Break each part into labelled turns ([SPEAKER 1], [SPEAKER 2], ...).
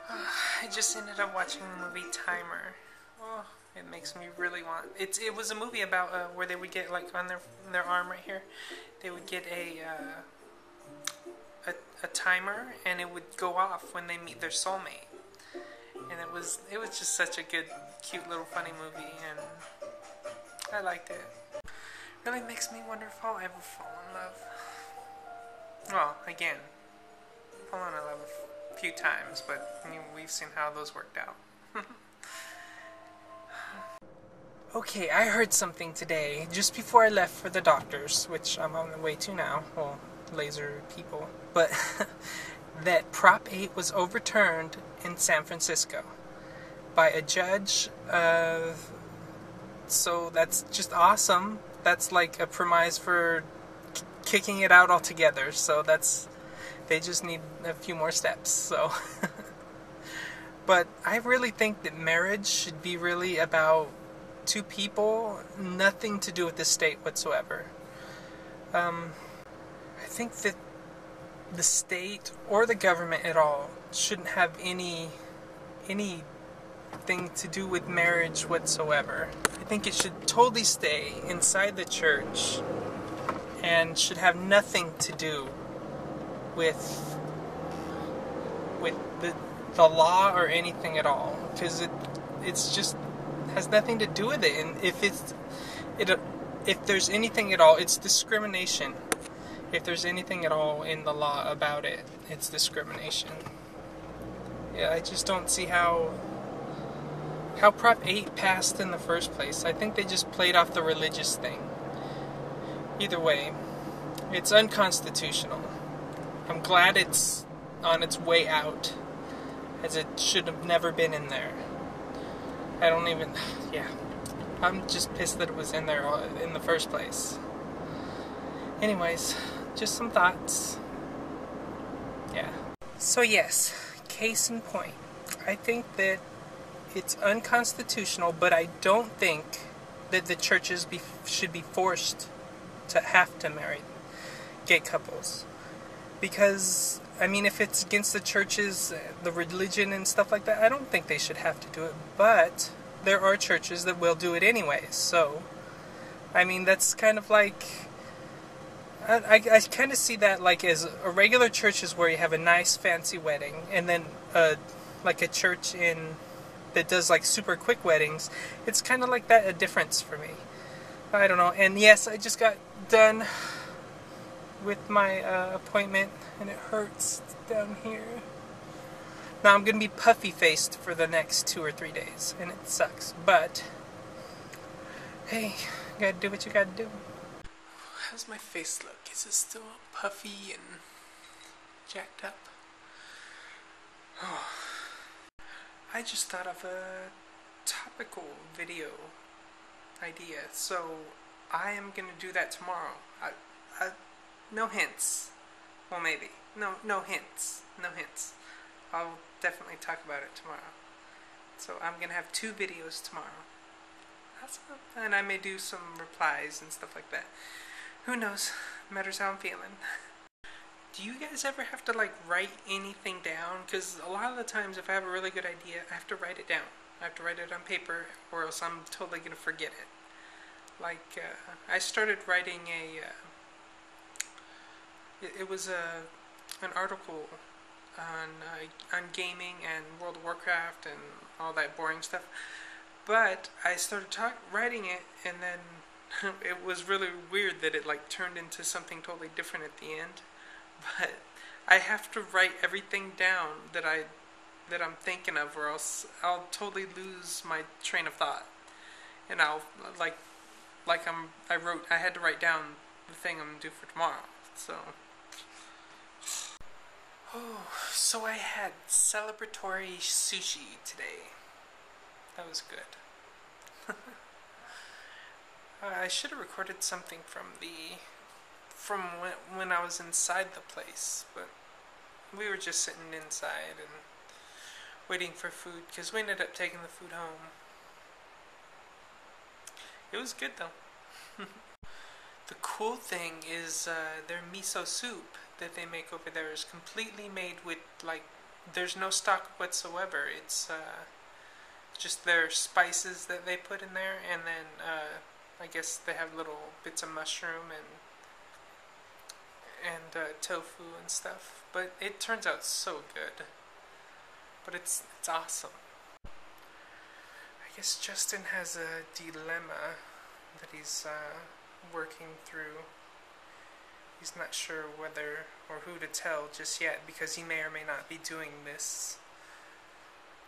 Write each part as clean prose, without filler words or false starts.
[SPEAKER 1] I just ended up watching the movie Timer. Oh, it makes me really want. It was a movie about where they would get like on their arm right here, they would get a timer and it would go off when they meet their soulmate. And it was just such a good, cute little funny movie, and I liked it. Really makes me wonder if I'll ever fall in love. Well, again, fallen in love a few times, but I mean, we've seen how those worked out. Okay, I heard something today, just before I left for the doctors, which I'm on the way to now, well, laser people, but that Prop 8 was overturned in San Francisco by a judge, so that's just awesome. That's like a premise for kicking it out altogether, so they just need a few more steps, so. But I really think that marriage should be really about two people, nothing to do with the state whatsoever. I think that the state or the government at all shouldn't have anything to do with marriage whatsoever. I think it should totally stay inside the church and should have nothing to do with the law or anything at all, because it's just has nothing to do with it. And if there's anything at all, it's discrimination. If there's anything at all in the law about it, it's discrimination. Yeah, I just don't see how Prop 8 passed in the first place. I think they just played off the religious thing. Either way, it's unconstitutional. I'm glad it's on its way out, as it should have never been in there. I'm just pissed that it was in there in the first place. Anyways, just some thoughts. Yeah. So yes, case in point. I think that it's unconstitutional, but I don't think that the churches should be forced to have to marry gay couples. Because, I mean, if it's against the churches, the religion and stuff like that, I don't think they should have to do it. But there are churches that will do it anyways. So, I mean, that's kind of like, I kind of see that like as a regular church is where you have a nice fancy wedding, and then like a church that does like super quick weddings. It's kind of like that, a difference for me. I don't know. And yes, I just got done with my appointment, and it hurts down here. Now I'm gonna be puffy faced for the next 2 or 3 days, and it sucks, but hey, you gotta do what you gotta do. How's my face look? Is it still puffy and jacked up? Oh. I just thought of a topical video idea, so I am gonna do that tomorrow. No hints. Well, maybe. No hints. No hints. I'll definitely talk about it tomorrow. So I'm gonna have 2 videos tomorrow. And I may do some replies and stuff like that. Who knows? Matters how I'm feeling. Do you guys ever have to like write anything down? Because a lot of the times if I have a really good idea, I have to write it down. I have to write it on paper, or else I'm totally gonna forget it. Like, I started writing it was an article on gaming and World of Warcraft and all that boring stuff. But I started writing it, and then it was really weird that it like turned into something totally different at the end. But I have to write everything down that I'm thinking of, or else I'll totally lose my train of thought. And I'll I had to write down the thing I'm gonna do for tomorrow. So so I had celebratory sushi today. That was good. I should have recorded something from when I was inside the place, but we were just sitting inside and waiting for food, because we ended up taking the food home. It was good though. The cool thing is their miso soup that they make over there is completely made with like there's no stock whatsoever. It's just their spices that they put in there, and then I guess they have little bits of mushroom and tofu and stuff. But it turns out so good. But it's awesome. I guess Justin has a dilemma that he's working through. He's not sure whether or who to tell just yet, because he may or may not be doing this.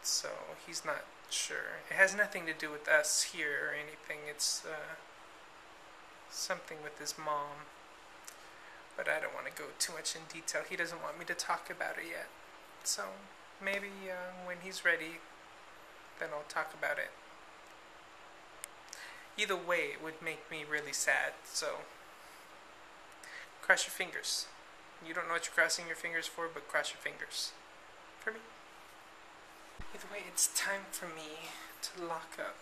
[SPEAKER 1] So he's not sure. It has nothing to do with us here or anything. It's something with his mom. But I don't want to go too much in detail. He doesn't want me to talk about it yet. So maybe when he's ready, then I'll talk about it. Either way, it would make me really sad. So cross your fingers. You don't know what you're crossing your fingers for, but cross your fingers. For me. Either way, it's time for me to lock up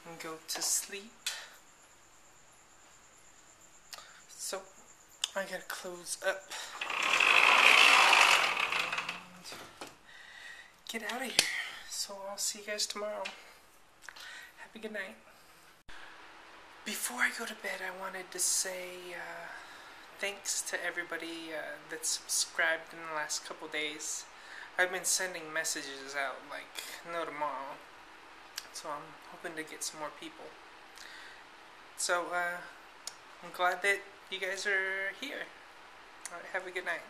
[SPEAKER 1] and go to sleep. So, I gotta close up and get out of here. So I'll see you guys tomorrow. Have a good night. Before I go to bed, I wanted to say thanks to everybody that subscribed in the last couple days. I've been sending messages out like no tomorrow, so I'm hoping to get some more people. So I'm glad that you guys are here. Alright, have a good night.